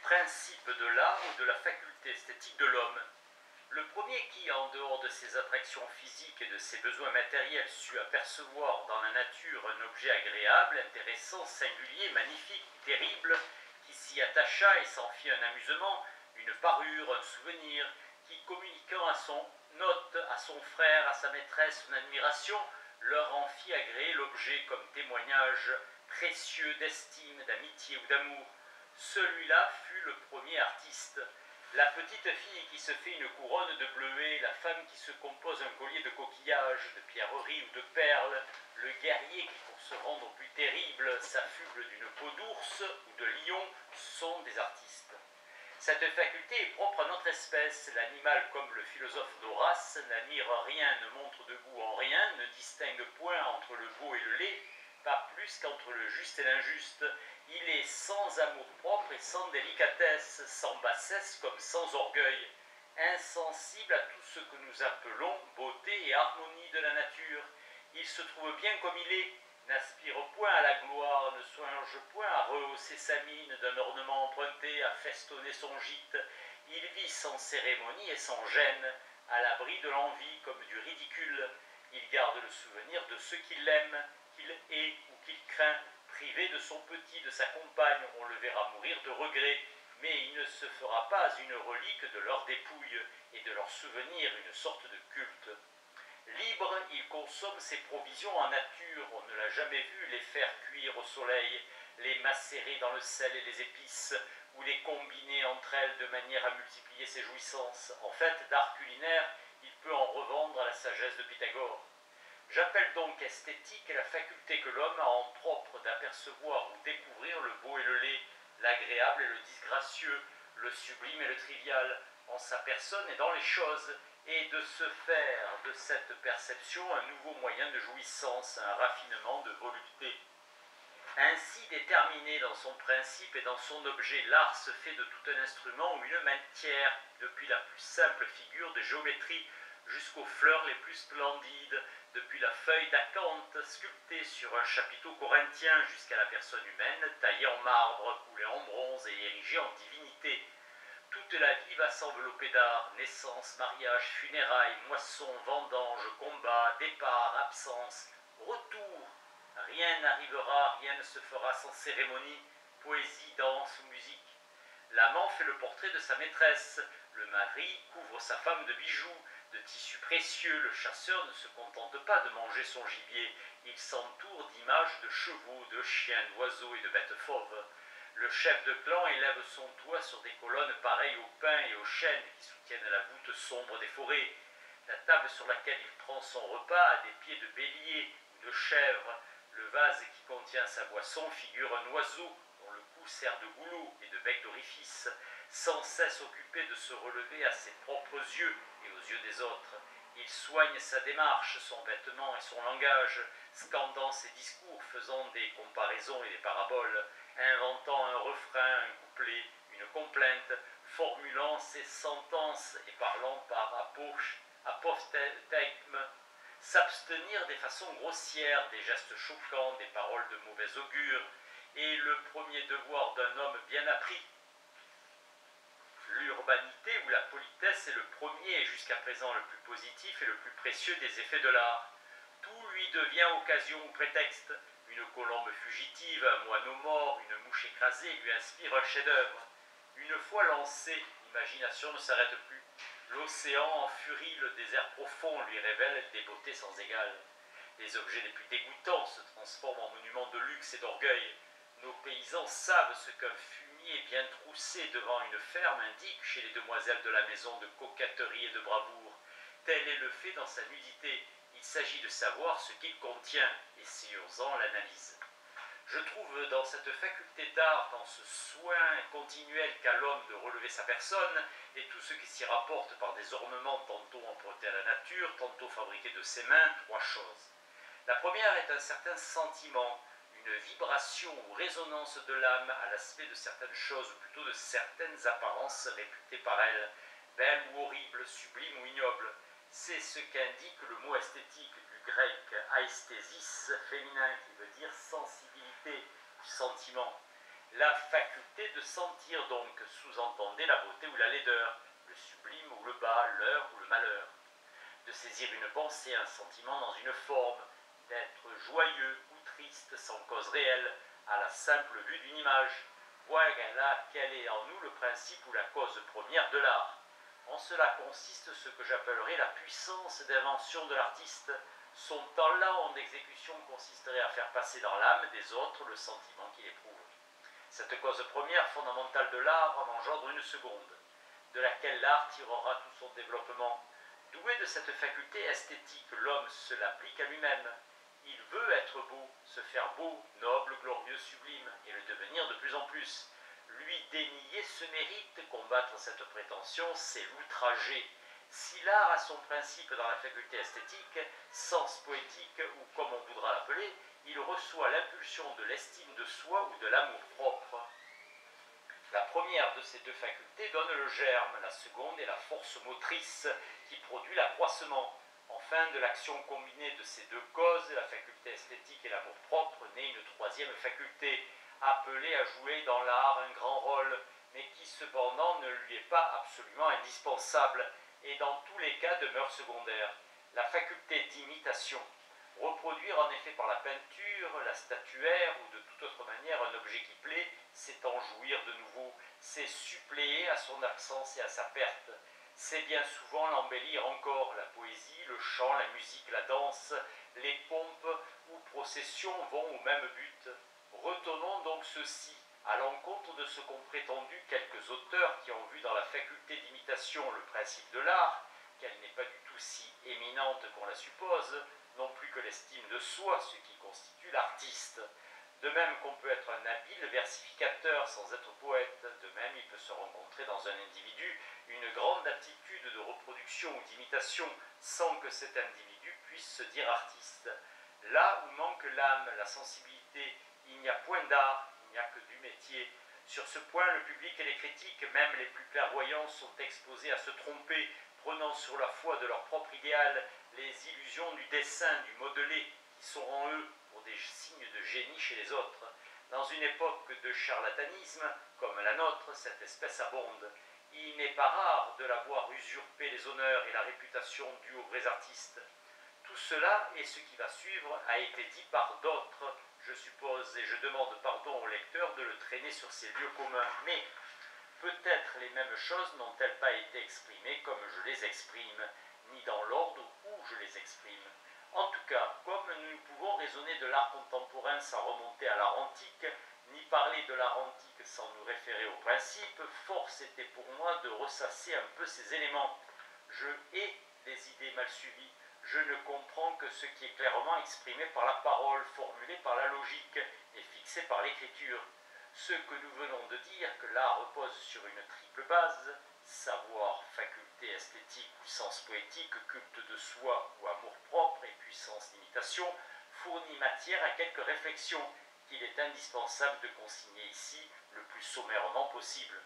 principes de l'art ou de la faculté esthétique de l'homme. Le premier qui, en dehors de ses attractions physiques et de ses besoins matériels, sut apercevoir dans la nature un objet agréable, intéressant, singulier, magnifique, terrible, qui s'y attacha et s'en fit un amusement, une parure, un souvenir, qui, communiquant à son hôte, à son frère, à sa maîtresse, son admiration, leur en fit agréer l'objet comme témoignage précieux d'estime, d'amitié ou d'amour. Celui-là fut le premier artiste. La petite fille qui se fait une couronne de bleuets, la femme qui se compose un collier de coquillages, de pierreries ou de perles, le guerrier qui, pour se rendre plus terrible, s'affuble d'une peau d'ours ou de lion, sont des artistes. Cette faculté est propre à notre espèce. L'animal, comme le philosophe d'Horace, n'admire rien, ne montre de goût en rien, ne distingue point entre le beau et le laid, pas plus qu'entre le juste et l'injuste. Il est sans amour-propre et sans délicatesse, sans bassesse comme sans orgueil, insensible à tout ce que nous appelons beauté et harmonie de la nature. Il se trouve bien comme il est, n'aspire point à la gloire, ne songe point à rehausser sa mine d'un ornement emprunté, à festonner son gîte. Il vit sans cérémonie et sans gêne, à l'abri de l'envie comme du ridicule. Il garde le souvenir de ceux qu'il aime, qu'il hait ou qu'il craint. Privé de son petit, de sa compagne, on le verra mourir de regret, mais il ne se fera pas une relique de leur dépouille et de leur souvenir une sorte de culte. Libre, il consomme ses provisions en nature, on ne l'a jamais vu les faire cuire au soleil, les macérer dans le sel et les épices, ou les combiner entre elles de manière à multiplier ses jouissances. En fait, d'art culinaire, il peut en revendre à la sagesse de Pythagore. J'appelle donc esthétique la faculté que l'homme a en propre d'apercevoir ou découvrir le beau et le laid, l'agréable et le disgracieux, le sublime et le trivial, en sa personne et dans les choses, et de se faire de cette perception un nouveau moyen de jouissance, un raffinement de volupté. Ainsi déterminé dans son principe et dans son objet, l'art se fait de tout un instrument ou une matière, depuis la plus simple figure de géométrie jusqu'aux fleurs les plus splendides, depuis la feuille d'acanthe sculptée sur un chapiteau corinthien jusqu'à la personne humaine taillée en marbre, coulée en bronze et érigée en divinité. Toute la vie va s'envelopper d'art, naissance, mariage, funérailles, moisson, vendange, combat, départ, absence, retour. Rien n'arrivera, rien ne se fera sans cérémonie, poésie, danse ou musique. L'amant fait le portrait de sa maîtresse, le mari couvre sa femme de bijoux, de tissus précieux. Le chasseur ne se contente pas de manger son gibier, il s'entoure d'images de chevaux, de chiens, d'oiseaux et de bêtes fauves. Le chef de clan élève son toit sur des colonnes pareilles aux pins et aux chênes qui soutiennent la voûte sombre des forêts. La table sur laquelle il prend son repas a des pieds de bélier ou de chèvre. Le vase qui contient sa boisson figure un oiseau dont le cou sert de goulot et de bec d'orifice, sans cesse occupé de se relever à ses propres yeux et aux yeux des autres. Il soigne sa démarche, son vêtement et son langage, scandant ses discours, faisant des comparaisons et des paraboles, inventant un refrain, un couplet, une complainte, formulant ses sentences et parlant par apophthegme, s'abstenir des façons grossières, des gestes choquants, des paroles de mauvais augure, est le premier devoir d'un homme bien appris. L'urbanité ou la politesse est le premier et jusqu'à présent le plus positif et le plus précieux des effets de l'art. Tout lui devient occasion ou prétexte. Une colombe fugitive, un moineau mort, une mouche écrasée lui inspire un chef-d'œuvre. Une fois lancé, l'imagination ne s'arrête plus. L'océan en furie, le désert profond lui révèle des beautés sans égales. Les objets les plus dégoûtants se transforment en monuments de luxe et d'orgueil. Nos paysans savent ce qu'un fumier bien troussé devant une ferme indique chez les demoiselles de la maison de coquetterie et de bravoure. Tel est le fait dans sa nudité. Il s'agit de savoir ce qu'il contient, et si urgent l'analyse. Je trouve dans cette faculté d'art, dans ce soin continuel qu'a l'homme de relever sa personne, et tout ce qui s'y rapporte par des ornements tantôt empruntés à la nature, tantôt fabriqués de ses mains, trois choses. La première est un certain sentiment, une vibration ou résonance de l'âme à l'aspect de certaines choses, ou plutôt de certaines apparences réputées par elle, belles ou horribles, sublimes ou ignobles. C'est ce qu'indique le mot esthétique du grec aesthésis féminin, qui veut dire sensibilité, sentiment. La faculté de sentir donc sous-entendait la beauté ou la laideur, le sublime ou le bas, l'heure ou le malheur. De saisir une pensée, un sentiment dans une forme, d'être joyeux ou triste sans cause réelle, à la simple vue d'une image. Voilà quel est en nous le principe ou la cause première de l'art. En cela consiste ce que j'appellerais la puissance d'invention de l'artiste. Son talent en exécution consisterait à faire passer dans l'âme des autres le sentiment qu'il éprouve. Cette cause première fondamentale de l'art en engendre une seconde, de laquelle l'art tirera tout son développement. Doué de cette faculté esthétique, l'homme se l'applique à lui-même. Il veut être beau, se faire beau, noble, glorieux, sublime, et le devenir de plus en plus. Lui dénier ce mérite, combattre cette prétention, c'est l'outrager. Si l'art a son principe dans la faculté esthétique, sens poétique, ou comme on voudra l'appeler, il reçoit l'impulsion de l'estime de soi ou de l'amour-propre. La première de ces deux facultés donne le germe, la seconde est la force motrice qui produit l'accroissement. Enfin, de l'action combinée de ces deux causes, la faculté esthétique et l'amour-propre, naît une troisième faculté, appelée à jouer dans l'art un grand rôle, mais qui cependant ne lui est pas absolument indispensable, et dans tous les cas demeure secondaire. La faculté d'imitation. Reproduire en effet par la peinture, la statuaire ou de toute autre manière un objet qui plaît, c'est en jouir de nouveau, c'est suppléer à son absence et à sa perte. C'est bien souvent l'embellir encore. La poésie, le chant, la musique, la danse, les pompes ou processions vont au même but. Retenons donc ceci, à l'encontre de ce qu'ont prétendu quelques auteurs qui ont vu dans la faculté d'imitation le principe de l'art, qu'elle n'est pas du tout si éminente qu'on la suppose, non plus que l'estime de soi, ce qui constitue l'artiste. De même qu'on peut être un habile versificateur sans être poète, de même il peut se rencontrer dans un individu une grande aptitude de reproduction ou d'imitation sans que cet individu puisse se dire artiste. Là où manque l'âme, la sensibilité, il n'y a point d'art, il n'y a que du métier. Sur ce point, le public et les critiques, même les plus clairvoyants, sont exposés à se tromper, prenant sur la foi de leur propre idéal les illusions du dessin, du modelé, qui sont en eux pour des signes de génie chez les autres. Dans une époque de charlatanisme, comme la nôtre, cette espèce abonde. Il n'est pas rare de la voir usurper les honneurs et la réputation dus aux vrais artistes. Tout cela, et ce qui va suivre, a été dit par d'autres, je suppose, et je demande pardon au lecteur de le traîner sur ces lieux communs. Mais peut-être les mêmes choses n'ont-elles pas été exprimées comme je les exprime, ni dans l'ordre où je les exprime. En tout cas, comme nous ne pouvons raisonner de l'art contemporain sans remonter à l'art antique, ni parler de l'art antique sans nous référer au principe, force était pour moi de ressasser un peu ces éléments. Je hais les idées mal suivies. Je ne comprends que ce qui est clairement exprimé par la parole, formulé par la logique et fixé par l'écriture. Ce que nous venons de dire, que l'art repose sur une triple base, savoir, faculté esthétique ou sens poétique, culte de soi ou amour-propre et puissance d'imitation, fournit matière à quelques réflexions qu'il est indispensable de consigner ici le plus sommairement possible.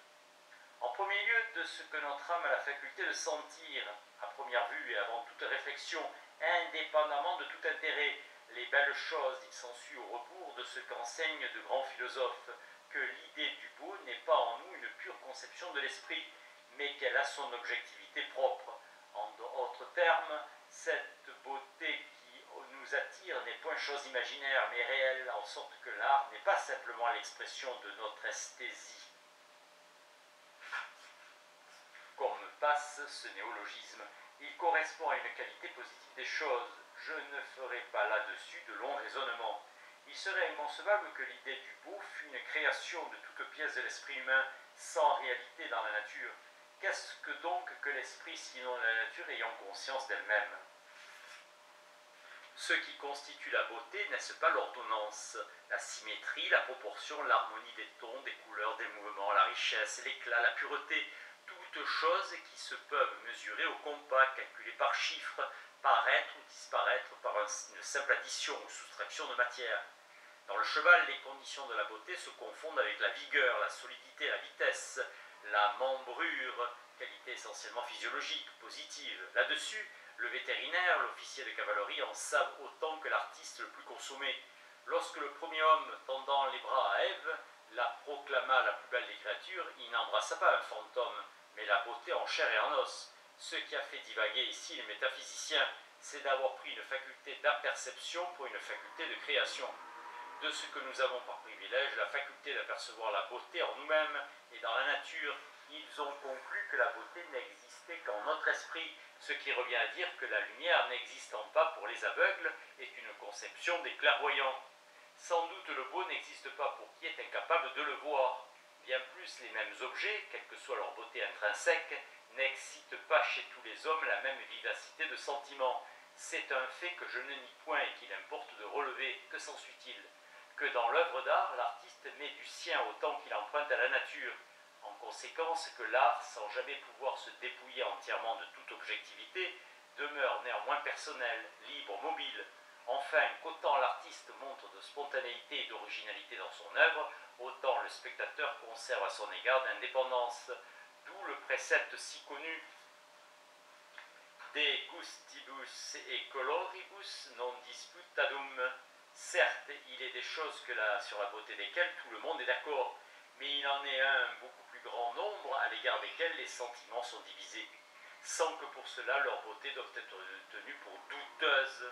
En premier lieu, de ce que notre âme a la faculté de sentir, à première vue et avant toute réflexion, indépendamment de tout intérêt, les belles choses, il s'ensuit au rebours de ce qu'enseignent de grands philosophes, que l'idée du beau n'est pas en nous une pure conception de l'esprit, mais qu'elle a son objectivité propre. En d'autres termes, cette beauté qui nous attire n'est point chose imaginaire, mais réelle, en sorte que l'art n'est pas simplement l'expression de notre esthésie. Comme passe ce néologisme, il correspond à une qualité positive des choses. Je ne ferai pas là-dessus de longs raisonnements. Il serait inconcevable que l'idée du beau fût une création de toute pièce de l'esprit humain, sans réalité dans la nature. Qu'est-ce que donc que l'esprit sinon la nature ayant conscience d'elle-même? Ce qui constitue la beauté, n'est-ce pas l'ordonnance, la symétrie, la proportion, l'harmonie des tons, des couleurs, des mouvements, la richesse, l'éclat, la pureté, toutes choses qui se peuvent mesurer au compas, calculées par chiffres, paraître ou disparaître par une simple addition ou soustraction de matière. Dans le cheval, les conditions de la beauté se confondent avec la vigueur, la solidité, la vitesse, la membrure, qualité essentiellement physiologique, positive. Là-dessus, le vétérinaire, l'officier de cavalerie en savent autant que l'artiste le plus consommé. Lorsque le premier homme, tendant les bras à Ève, la proclama la plus belle des créatures, il n'embrassa pas un fantôme, mais la beauté en chair et en os. Ce qui a fait divaguer ici les métaphysiciens, c'est d'avoir pris une faculté d'apperception pour une faculté de création. De ce que nous avons par privilège, la faculté d'apercevoir la beauté en nous-mêmes et dans la nature, ils ont conclu que la beauté n'existait qu'en notre esprit, ce qui revient à dire que la lumière n'existant pas pour les aveugles est une conception des clairvoyants. Sans doute le beau n'existe pas pour qui est incapable de le voir. Bien plus, les mêmes objets, quelle que soit leur beauté intrinsèque, n'excitent pas chez tous les hommes la même vivacité de sentiment. C'est un fait que je ne nie point et qu'il importe de relever. Que s'ensuit-il? Que dans l'œuvre d'art, l'artiste met du sien autant qu'il emprunte à la nature. En conséquence, que l'art, sans jamais pouvoir se dépouiller entièrement de toute objectivité, demeure néanmoins personnel, libre, mobile. Enfin, qu'autant l'artiste montre de spontanéité et d'originalité dans son œuvre, autant le spectateur conserve à son égard d'indépendance. D'où le précepte si connu De gustibus et coloribus non disputadum. Certes, il est des choses sur la beauté desquelles tout le monde est d'accord, mais il en est un beaucoup plus grand nombre à l'égard desquels les sentiments sont divisés, sans que pour cela leur beauté doive être tenue pour douteuse.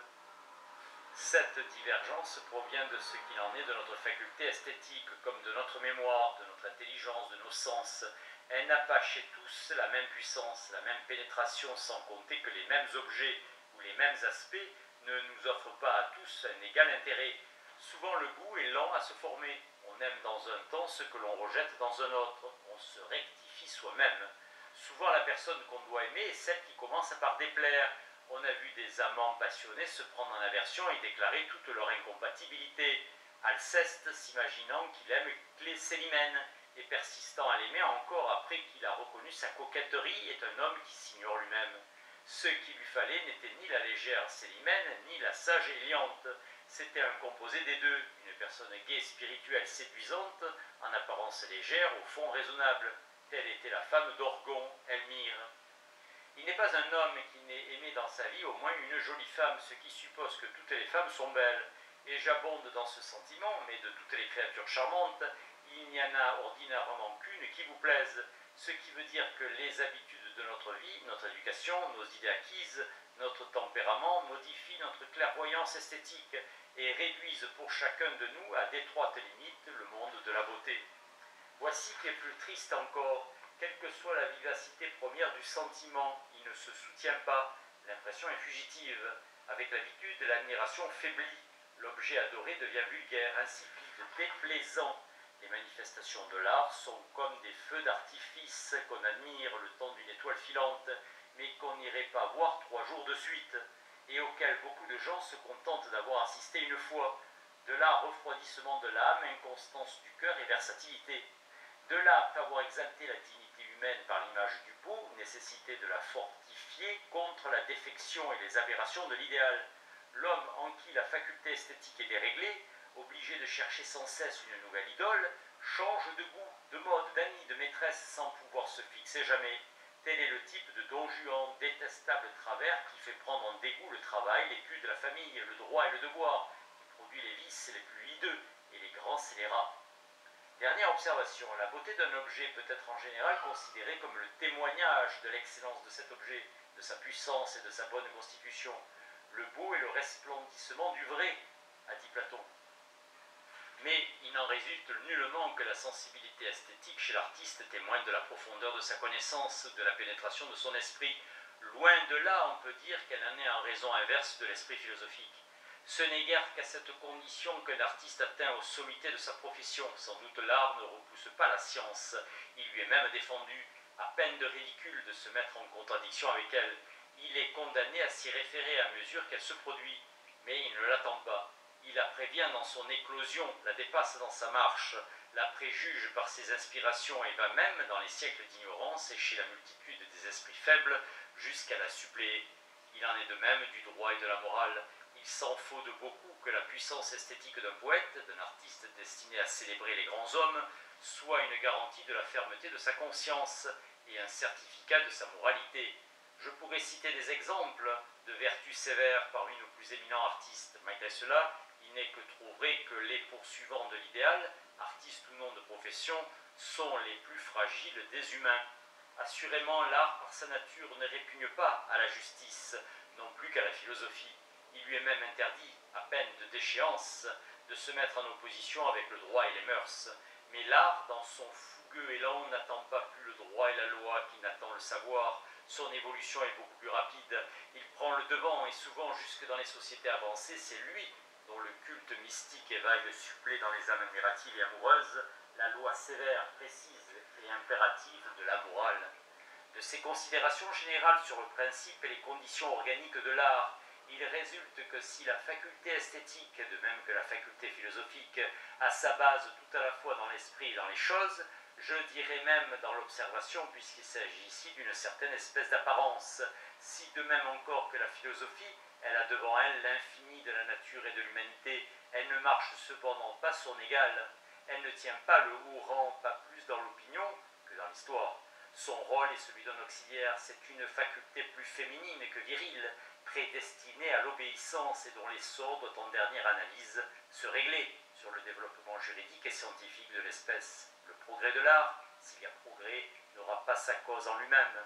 Cette divergence provient de ce qu'il en est de notre faculté esthétique, comme de notre mémoire, de notre intelligence, de nos sens. Elle n'a pas chez tous la même puissance, la même pénétration, sans compter que les mêmes objets ou les mêmes aspects ne nous offrent pas à tous un égal intérêt. Souvent le goût est lent à se former. On aime dans un temps ce que l'on rejette dans un autre. On se rectifie soi-même. Souvent la personne qu'on doit aimer est celle qui commence par déplaire. On a vu des amants passionnés se prendre en aversion et déclarer toute leur incompatibilité. Alceste, s'imaginant qu'il aime Célimène, et persistant à l'aimer encore après qu'il a reconnu sa coquetterie, est un homme qui s'ignore lui-même. Ce qu'il lui fallait n'était ni la légère Célimène, ni la sage Héliante. C'était un composé des deux, une personne gaie, spirituelle, séduisante, en apparence légère, au fond raisonnable. Telle était la femme d'Orgon, Elmire. Il n'est pas un homme qui n'ait aimé dans sa vie au moins une jolie femme, ce qui suppose que toutes les femmes sont belles. Et j'abonde dans ce sentiment, mais de toutes les créatures charmantes, il n'y en a ordinairement qu'une qui vous plaise, ce qui veut dire que les habitudes de notre vie, notre éducation, nos idées acquises, notre tempérament modifient notre clairvoyance esthétique et réduisent pour chacun de nous à d'étroites limites le monde de la beauté. Voici qui est plus triste encore. Quelle que soit la vivacité première du sentiment, il ne se soutient pas, l'impression est fugitive. Avec l'habitude, l'admiration faiblit, l'objet adoré devient vulgaire, insipide, déplaisant. Les manifestations de l'art sont comme des feux d'artifice qu'on admire le temps d'une étoile filante, mais qu'on n'irait pas voir 3 jours de suite, et auxquels beaucoup de gens se contentent d'avoir assisté une fois. De là, refroidissement de l'âme, inconstance du cœur et versatilité. De là, après avoir exalté la dignité humaine par l'image du beau, nécessité de la fortifier contre la défection et les aberrations de l'idéal. L'homme en qui la faculté esthétique est déréglée, obligé de chercher sans cesse une nouvelle idole, change de goût, de mode, d'amis, de maîtresse sans pouvoir se fixer jamais. Tel est le type de Don Juan, détestable travers qui fait prendre en dégoût le travail, l'étude, la famille, le droit et le devoir, qui produit les vices les plus hideux et les grands scélérats. Dernière observation, la beauté d'un objet peut être en général considérée comme le témoignage de l'excellence de cet objet, de sa puissance et de sa bonne constitution. Le beau est le resplendissement du vrai, a dit Platon. Mais il n'en résulte nullement que la sensibilité esthétique chez l'artiste témoigne de la profondeur de sa connaissance, de la pénétration de son esprit. Loin de là, on peut dire qu'elle en est en raison inverse de l'esprit philosophique. Ce n'est guère qu'à cette condition qu'un artiste atteint aux sommités de sa profession. Sans doute l'art ne repousse pas la science. Il lui est même défendu, à peine de ridicule, de se mettre en contradiction avec elle. Il est condamné à s'y référer à mesure qu'elle se produit. Mais il ne l'attend pas. Il la prévient dans son éclosion, la dépasse dans sa marche, la préjuge par ses inspirations et va même, dans les siècles d'ignorance et chez la multitude des esprits faibles, jusqu'à la suppléer. Il en est de même du droit et de la morale. Il s'en faut de beaucoup que la puissance esthétique d'un poète, d'un artiste destiné à célébrer les grands hommes, soit une garantie de la fermeté de sa conscience et un certificat de sa moralité. Je pourrais citer des exemples de vertus sévères parmi nos plus éminents artistes. Malgré cela, il n'est que trop vrai que les poursuivants de l'idéal artistes ou non de profession, sont les plus fragiles des humains. Assurément, l'art, par sa nature, ne répugne pas à la justice, non plus qu'à la philosophie. Il lui est même interdit, à peine de déchéance, de se mettre en opposition avec le droit et les mœurs. Mais l'art, dans son fougueux élan, n'attend pas plus le droit et la loi qu'il n'attend le savoir. Son évolution est beaucoup plus rapide. Il prend le devant et souvent, jusque dans les sociétés avancées, c'est lui dont le culte mystique éveille le supplément dans les âmes admiratives et amoureuses, la loi sévère, précise et impérative de la morale. De ces considérations générales sur le principe et les conditions organiques de l'art, il résulte que si la faculté esthétique, de même que la faculté philosophique, a sa base tout à la fois dans l'esprit et dans les choses, je dirais même dans l'observation, puisqu'il s'agit ici d'une certaine espèce d'apparence, si de même encore que la philosophie, elle a devant elle l'infini de la nature et de l'humanité, elle ne marche cependant pas son égale, elle ne tient pas le haut rang, pas plus dans l'opinion que dans l'histoire. Son rôle est celui d'un auxiliaire, c'est une faculté plus féminine que virile, prédestinée à l'obéissance et dont l'essor doit en dernière analyse se régler sur le développement juridique et scientifique de l'espèce. Le progrès de l'art, s'il y a progrès, n'aura pas sa cause en lui-même.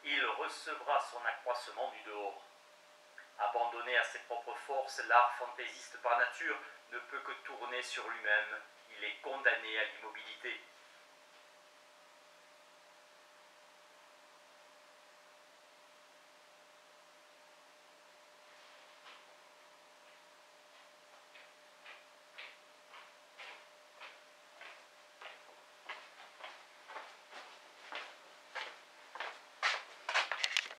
Il recevra son accroissement du dehors. Abandonné à ses propres forces, l'art fantaisiste par nature ne peut que tourner sur lui-même. Il est condamné à l'immobilité.